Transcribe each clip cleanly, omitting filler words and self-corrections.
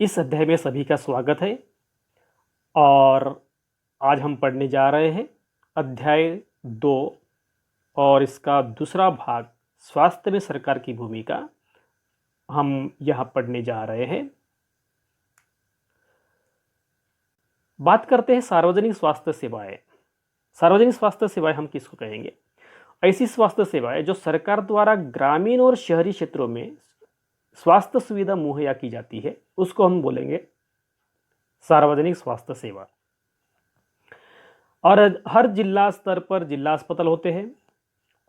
इस अध्याय में सभी का स्वागत है और आज हम पढ़ने जा रहे हैं अध्याय 2 और इसका दूसरा भाग स्वास्थ्य में सरकार की भूमिका हम यहाँ पढ़ने जा रहे हैं। बात करते हैं सार्वजनिक स्वास्थ्य सेवाएं। सार्वजनिक स्वास्थ्य सेवाएं हम किसको कहेंगे? ऐसी स्वास्थ्य सेवाएं जो सरकार द्वारा ग्रामीण और शहरी क्षेत्रों में स्वास्थ्य सुविधा मुहैया की जाती है उसको हम बोलेंगे सार्वजनिक स्वास्थ्य सेवा। और हर जिला स्तर पर जिला अस्पताल होते हैं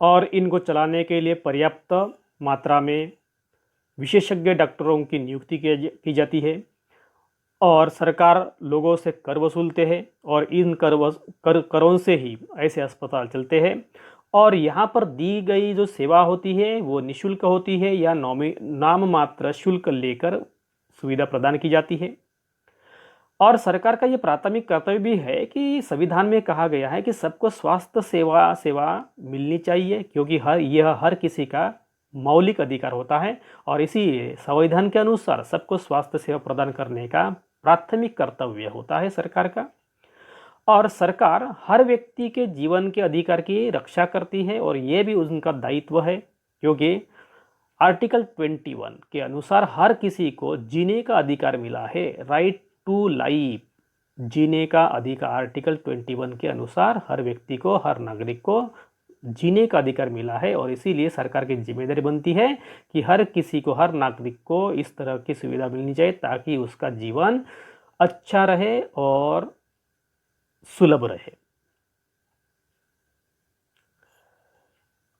और इनको चलाने के लिए पर्याप्त मात्रा में विशेषज्ञ डॉक्टरों की नियुक्ति की जाती है और सरकार लोगों से कर वसूलते हैं और इन करों से ही ऐसे अस्पताल चलते हैं। और यहाँ पर दी गई जो सेवा होती है वो निःशुल्क होती है या नाम मात्र शुल्क लेकर सुविधा प्रदान की जाती है। और सरकार का ये प्राथमिक कर्तव्य भी है कि संविधान में कहा गया है कि सबको स्वास्थ्य सेवा मिलनी चाहिए, क्योंकि यह हर किसी का मौलिक अधिकार होता है और इसी संविधान के अनुसार सबको स्वास्थ्य सेवा प्रदान करने का प्राथमिक कर्तव्य होता है सरकार का। और सरकार हर व्यक्ति के जीवन के अधिकार की रक्षा करती है और ये भी उनका दायित्व है, क्योंकि आर्टिकल 21 के अनुसार हर किसी को जीने का अधिकार मिला है। राइट टू लाइफ, जीने का अधिकार आर्टिकल 21 के अनुसार हर व्यक्ति को, हर नागरिक को जीने का अधिकार मिला है और इसीलिए सरकार की जिम्मेदारी बनती है कि हर किसी को, हर नागरिक को इस तरह की सुविधा मिलनी चाहिए ताकि उसका जीवन अच्छा रहे और सुलभ रहे।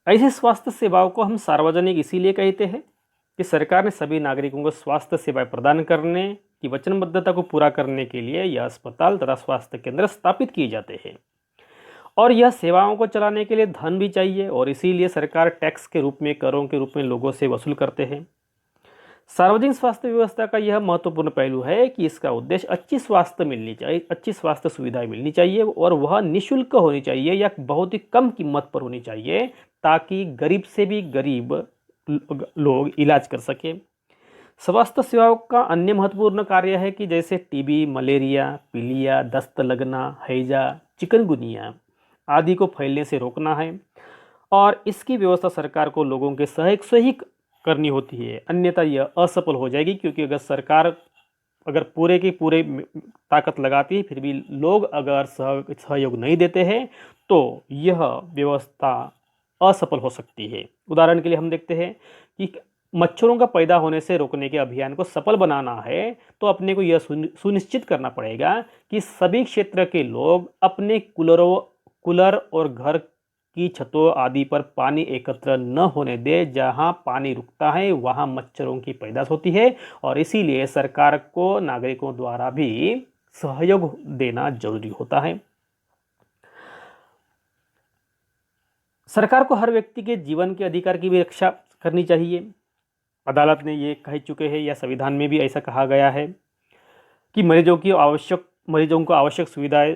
ऐसी स्वास्थ्य सेवाओं को हम सार्वजनिक इसीलिए कहते हैं कि सरकार ने सभी नागरिकों को स्वास्थ्य सेवाएं प्रदान करने की वचनबद्धता को पूरा करने के लिए यह अस्पताल तथा स्वास्थ्य केंद्र स्थापित किए जाते हैं और यह सेवाओं को चलाने के लिए धन भी चाहिए और इसीलिए सरकार टैक्स के रूप में, करों के रूप में लोगों से वसूल करते हैं। सार्वजनिक स्वास्थ्य व्यवस्था का यह महत्वपूर्ण पहलू है कि इसका उद्देश्य अच्छी स्वास्थ्य मिलनी चाहिए, अच्छी स्वास्थ्य सुविधाएं मिलनी चाहिए और वह निःशुल्क होनी चाहिए या बहुत ही कम कीमत पर होनी चाहिए ताकि गरीब से भी गरीब लोग इलाज कर सके। स्वास्थ्य सेवाओं का अन्य महत्वपूर्ण कार्य है कि जैसे टीबी, मलेरिया, पीलिया, दस्त लगना, हैजा, चिकनगुनिया आदि को फैलने से रोकना है और इसकी व्यवस्था सरकार को लोगों के सहयोग से ही करनी होती है, अन्यथा यह असफल हो जाएगी। क्योंकि अगर सरकार पूरे के पूरे ताकत लगाती है फिर भी लोग अगर सहयोग नहीं देते हैं तो यह व्यवस्था असफल हो सकती है। उदाहरण के लिए हम देखते हैं कि मच्छरों का पैदा होने से रोकने के अभियान को सफल बनाना है तो अपने को यह सुनिश्चित करना पड़ेगा कि सभी क्षेत्र के लोग अपने कूलर और घर की छतों आदि पर पानी एकत्र न होने दे। जहां पानी रुकता है वहां मच्छरों की पैदाश होती है और इसीलिए सरकार को नागरिकों द्वारा भी सहयोग देना जरूरी होता है। सरकार को हर व्यक्ति के जीवन के अधिकार की भी रक्षा करनी चाहिए। अदालत ने ये कह चुके हैं या संविधान में भी ऐसा कहा गया है कि मरीजों को आवश्यक सुविधाएं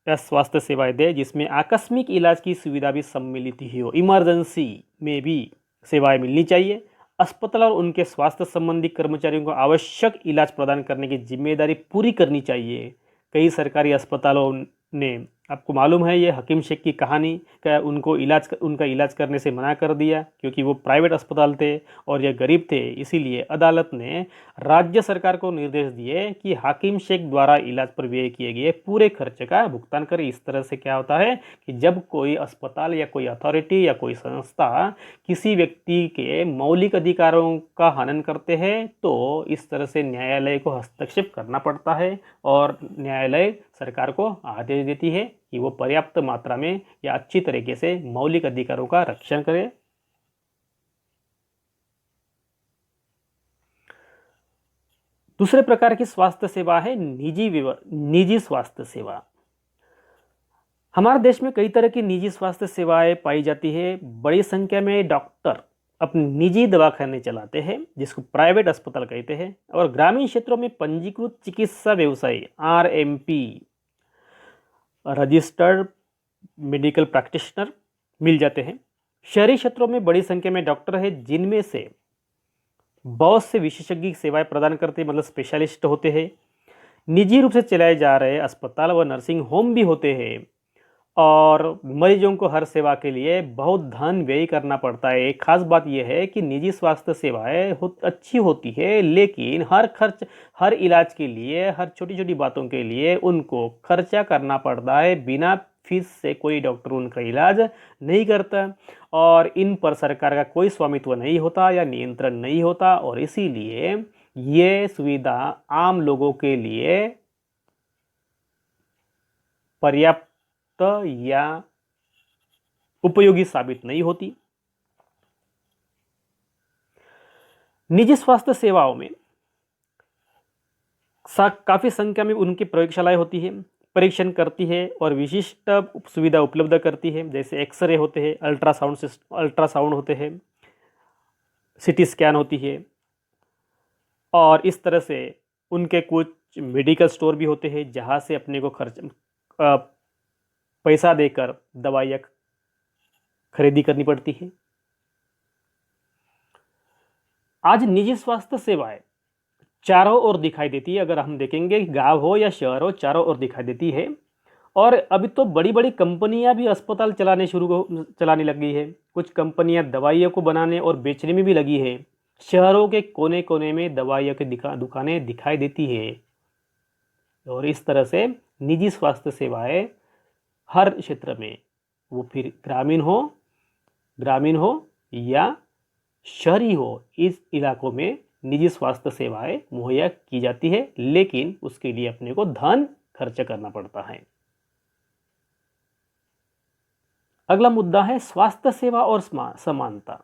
या स्वास्थ्य सेवाएं दे जिसमें आकस्मिक इलाज की सुविधा भी सम्मिलित ही हो। इमरजेंसी में भी सेवाएं मिलनी चाहिए। अस्पताल और उनके स्वास्थ्य संबंधी कर्मचारियों को आवश्यक इलाज प्रदान करने की जिम्मेदारी पूरी करनी चाहिए। कई सरकारी अस्पतालों ने, आपको मालूम है ये हकीम शेख की कहानी, क्या उनका इलाज करने से मना कर दिया क्योंकि वो प्राइवेट अस्पताल थे और ये गरीब थे। इसीलिए अदालत ने राज्य सरकार को निर्देश दिए कि हकीम शेख द्वारा इलाज पर व्यय किए गए पूरे खर्च का भुगतान करे। इस तरह से क्या होता है कि जब कोई अस्पताल या कोई अथॉरिटी या कोई संस्था किसी व्यक्ति के मौलिक अधिकारों का हनन करते हैं तो इस तरह से न्यायालय को हस्तक्षेप करना पड़ता है और न्यायालय सरकार को आदेश देती है कि वो पर्याप्त मात्रा में या अच्छी तरीके से मौलिक अधिकारों का रक्षण करे। दूसरे प्रकार की स्वास्थ्य सेवा है निजी स्वास्थ्य सेवा। हमारे देश में कई तरह की निजी स्वास्थ्य सेवाएं पाई जाती है। बड़ी संख्या में डॉक्टर अपने निजी दवाखाने चलाते हैं जिसको प्राइवेट अस्पताल कहते हैं और ग्रामीण क्षेत्रों में पंजीकृत चिकित्सा व्यवसायी RMP रजिस्टर्ड मेडिकल प्रैक्टिशनर मिल जाते हैं। शहरी क्षेत्रों में बड़ी संख्या में डॉक्टर हैं जिनमें से बहुत से विशेषज्ञ सेवाएं प्रदान करते मतलब स्पेशलिस्ट होते हैं। निजी रूप से चलाए जा रहे अस्पताल व नर्सिंग होम भी होते हैं और मरीजों को हर सेवा के लिए बहुत धन व्यय करना पड़ता है। एक खास बात यह है कि निजी स्वास्थ्य सेवाएं अच्छी होती है, लेकिन हर इलाज के लिए, हर छोटी छोटी बातों के लिए उनको खर्चा करना पड़ता है। बिना फीस से कोई डॉक्टर उनका इलाज नहीं करता और इन पर सरकार का कोई स्वामित्व नहीं होता या नियंत्रण नहीं होता, और इसीलिए ये सुविधा आम लोगों के लिए पर्याप्त या उपयोगी साबित नहीं होती। निजी स्वास्थ्य सेवाओं में काफी संख्या में उनकी प्रयोगशालाएं होती है, परीक्षण करती है और विशिष्ट सुविधा उपलब्ध करती है, जैसे एक्सरे होते हैं, अल्ट्रासाउंड होते हैं, सीटी स्कैन होती है, और इस तरह से उनके कुछ मेडिकल स्टोर भी होते हैं जहां से अपने को पैसा देकर दवाइयाँ खरीदी करनी पड़ती है। आज निजी स्वास्थ्य सेवाएं चारों ओर दिखाई देती है। अगर हम देखेंगे गांव हो या शहर हो, चारों ओर दिखाई देती है। और अभी तो बड़ी बड़ी कंपनियां भी अस्पताल चलाने लग गई है। कुछ कंपनियां दवाइयों को बनाने और बेचने में भी लगी है। शहरों के कोने कोने में दवाइयों की दुकानें दिखाई देती है और इस तरह से निजी स्वास्थ्य सेवाएं हर क्षेत्र में, वो फिर ग्रामीण हो या शहरी हो, इस इलाकों में निजी स्वास्थ्य सेवाएं मुहैया की जाती है, लेकिन उसके लिए अपने को धन खर्च करना पड़ता है। अगला मुद्दा है स्वास्थ्य सेवा और समानता।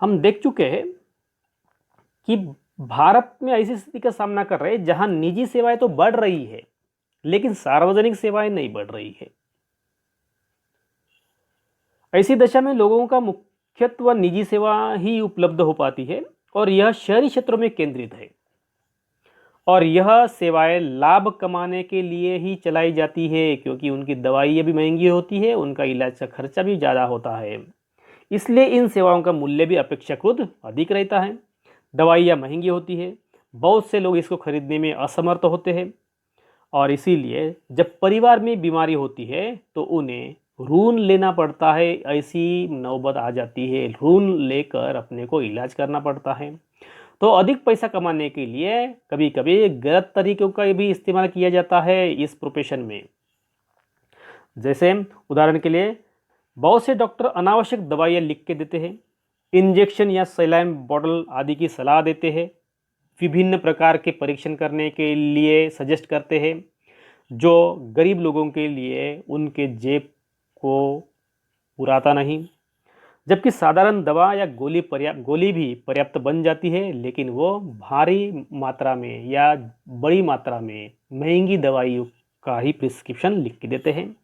हम देख चुके हैं कि भारत में ऐसी स्थिति का सामना कर रहे हैं जहां निजी सेवाएं तो बढ़ रही है, लेकिन सार्वजनिक सेवाएं नहीं बढ़ रही है। ऐसी दशा में लोगों का मुख्यत्व निजी सेवा ही उपलब्ध हो पाती है और यह शहरी क्षेत्रों में केंद्रित है और यह सेवाएं लाभ कमाने के लिए ही चलाई जाती है, क्योंकि उनकी दवाइयाँ भी महंगी होती है, उनका इलाज का खर्चा भी ज़्यादा होता है। इसलिए इन सेवाओं का मूल्य भी अपेक्षाकृत अधिक रहता है। दवाइयाँ महंगी होती है, बहुत से लोग इसको खरीदने में असमर्थ होते हैं और इसीलिए जब परिवार में बीमारी होती है तो उन्हें ऋण लेना पड़ता है। ऐसी नौबत आ जाती है, ऋण लेकर अपने को इलाज करना पड़ता है। तो अधिक पैसा कमाने के लिए कभी कभी गलत तरीकों का भी इस्तेमाल किया जाता है इस प्रोफेशन में। जैसे उदाहरण के लिए बहुत से डॉक्टर अनावश्यक दवाइयाँ लिख के देते हैं, इंजेक्शन या सलाइन बॉटल आदि की सलाह देते हैं, विभिन्न प्रकार के परीक्षण करने के लिए सजेस्ट करते हैं, जो गरीब लोगों के लिए उनके जेब को पुराता नहीं। जबकि साधारण दवा या गोली भी पर्याप्त बन जाती है, लेकिन वो भारी मात्रा में या बड़ी मात्रा में महंगी दवाइयों का ही प्रिस्क्रिप्शन लिख के देते हैं।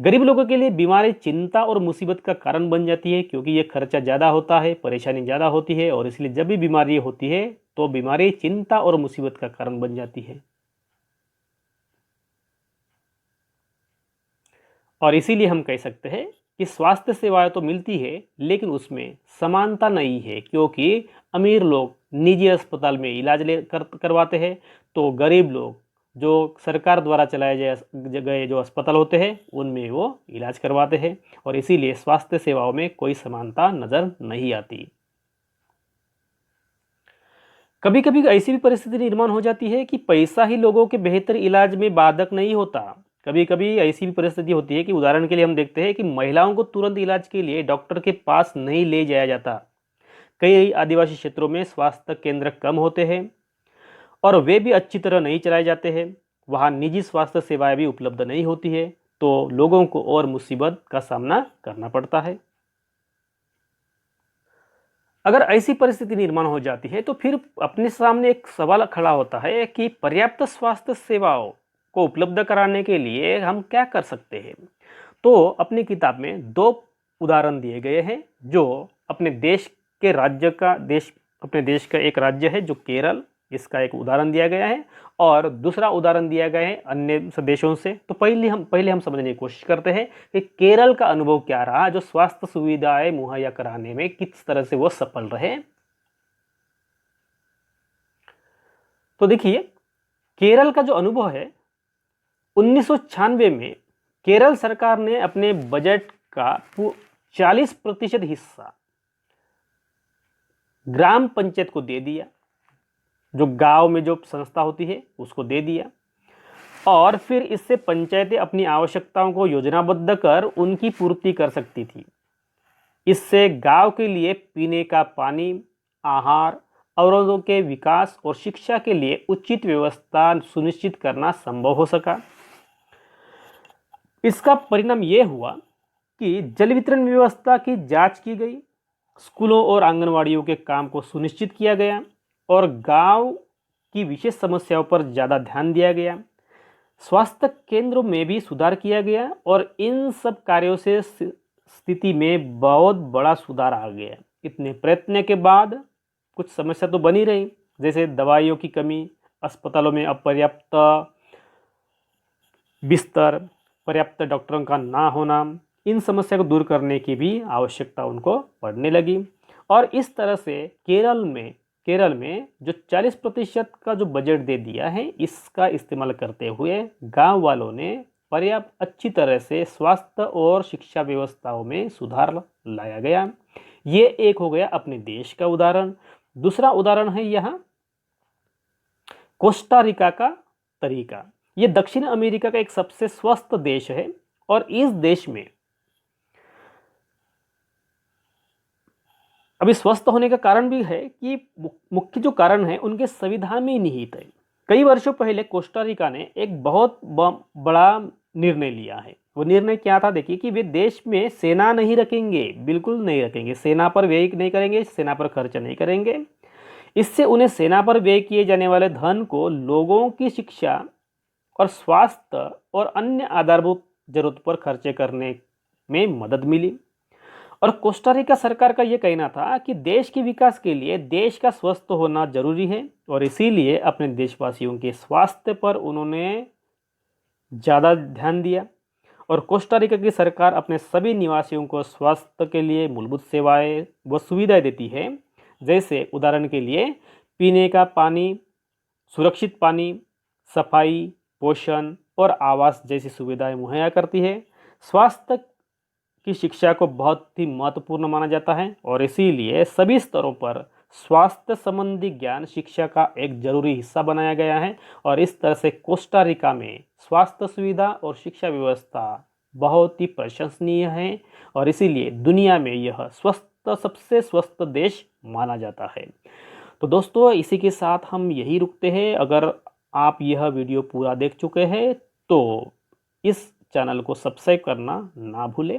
गरीब लोगों के लिए बीमारी चिंता और मुसीबत का कारण बन जाती है, क्योंकि ये खर्चा ज़्यादा होता है, परेशानी ज़्यादा होती है और इसलिए जब भी बीमारी होती है तो बीमारी चिंता और मुसीबत का कारण बन जाती है। और इसीलिए हम कह सकते हैं कि स्वास्थ्य सेवाएं तो मिलती है, लेकिन उसमें समानता नहीं है, क्योंकि अमीर लोग निजी अस्पताल में इलाज करवाते हैं तो गरीब लोग जो सरकार द्वारा चलाए गए जो अस्पताल होते हैं उनमें वो इलाज करवाते हैं और इसीलिए स्वास्थ्य सेवाओं में कोई समानता नज़र नहीं आती। कभी कभी ऐसी भी परिस्थिति निर्माण हो जाती है कि पैसा ही लोगों के बेहतर इलाज में बाधक नहीं होता। कभी कभी ऐसी भी परिस्थिति होती है कि उदाहरण के लिए हम देखते हैं कि महिलाओं को तुरंत इलाज के लिए डॉक्टर के पास नहीं ले जाया जाता। कई आदिवासी क्षेत्रों में स्वास्थ्य केंद्र कम होते हैं और वे भी अच्छी तरह नहीं चलाए जाते हैं, वहाँ निजी स्वास्थ्य सेवाएं भी उपलब्ध नहीं होती है, तो लोगों को और मुसीबत का सामना करना पड़ता है। अगर ऐसी परिस्थिति निर्माण हो जाती है तो फिर अपने सामने एक सवाल खड़ा होता है कि पर्याप्त स्वास्थ्य सेवाओं को उपलब्ध कराने के लिए हम क्या कर सकते हैं। तो अपनी किताब में 2 उदाहरण दिए गए हैं जो अपने देश का एक राज्य है जो केरल इसका एक उदाहरण दिया गया है और दूसरा उदाहरण दिया गया है अन्य देशों से। तो पहले हम समझने की कोशिश करते हैं कि केरल का अनुभव क्या रहा, जो स्वास्थ्य सुविधाएं मुहैया कराने में किस तरह से वो सफल रहे। तो देखिए, केरल का जो अनुभव है, 1996 में केरल सरकार ने अपने बजट का 40% हिस्सा ग्राम पंचायत को दे दिया, जो गांव में जो संस्था होती है उसको दे दिया, और फिर इससे पंचायतें अपनी आवश्यकताओं को योजनाबद्ध कर उनकी पूर्ति कर सकती थी। इससे गांव के लिए पीने का पानी, आहार, अवरोधों के विकास और शिक्षा के लिए उचित व्यवस्था सुनिश्चित करना संभव हो सका। इसका परिणाम यह हुआ कि जल वितरण व्यवस्था की जांच की गई, स्कूलों और आंगनवाड़ियों के काम को सुनिश्चित किया गया और गांव की विशेष समस्याओं पर ज़्यादा ध्यान दिया गया। स्वास्थ्य केंद्रों में भी सुधार किया गया और इन सब कार्यों से स्थिति में बहुत बड़ा सुधार आ गया। इतने प्रयत्न के बाद कुछ समस्या तो बनी रही, जैसे दवाइयों की कमी, अस्पतालों में अपर्याप्त बिस्तर, पर्याप्त डॉक्टरों का ना होना। इन समस्या को दूर करने की भी आवश्यकता उनको पड़ने लगी और इस तरह से केरल में जो 40% का जो बजट दे दिया है, इसका इस्तेमाल करते हुए गांव वालों ने पर्याप्त अच्छी तरह से स्वास्थ्य और शिक्षा व्यवस्थाओं में सुधार लाया गया। ये एक हो गया अपने देश का उदाहरण। दूसरा उदाहरण है यहाँ कोस्टा रिका का तरीका। ये दक्षिण अमेरिका का एक सबसे स्वस्थ देश है और इस देश में अभी स्वस्थ होने का कारण भी है कि मुख्य जो कारण है उनके संविधान में ही निहित है। कई वर्षों पहले कोस्टा रिका ने एक बहुत बड़ा निर्णय लिया है। वो निर्णय क्या था, देखिए, कि वे देश में सेना नहीं रखेंगे, बिल्कुल नहीं रखेंगे, सेना पर व्यय नहीं करेंगे, सेना पर खर्च नहीं करेंगे। इससे उन्हें सेना पर व्यय किए जाने वाले धन को लोगों की शिक्षा और स्वास्थ्य और अन्य आधारभूत जरूरत पर खर्चे करने में मदद मिली। और कोस्टा रिका सरकार का यह कहना था कि देश के विकास के लिए देश का स्वस्थ होना जरूरी है और इसीलिए अपने देशवासियों के स्वास्थ्य पर उन्होंने ज़्यादा ध्यान दिया। और कोस्टा रिका की सरकार अपने सभी निवासियों को स्वास्थ्य के लिए मूलभूत सेवाएं व सुविधाएं देती है, जैसे उदाहरण के लिए पीने का पानी, सुरक्षित पानी, सफाई, पोषण और आवास जैसी सुविधाएं मुहैया करती है। स्वास्थ्य की शिक्षा को बहुत ही महत्वपूर्ण माना जाता है और इसीलिए सभी स्तरों पर स्वास्थ्य संबंधी ज्ञान शिक्षा का एक जरूरी हिस्सा बनाया गया है। और इस तरह से कोस्टा रिका में स्वास्थ्य सुविधा और शिक्षा व्यवस्था बहुत ही प्रशंसनीय है और इसीलिए दुनिया में यह सबसे स्वस्थ देश माना जाता है। तो दोस्तों, इसी के साथ हम यही रुकते हैं। अगर आप यह वीडियो पूरा देख चुके हैं तो इस चैनल को सब्सक्राइब करना ना भूलें।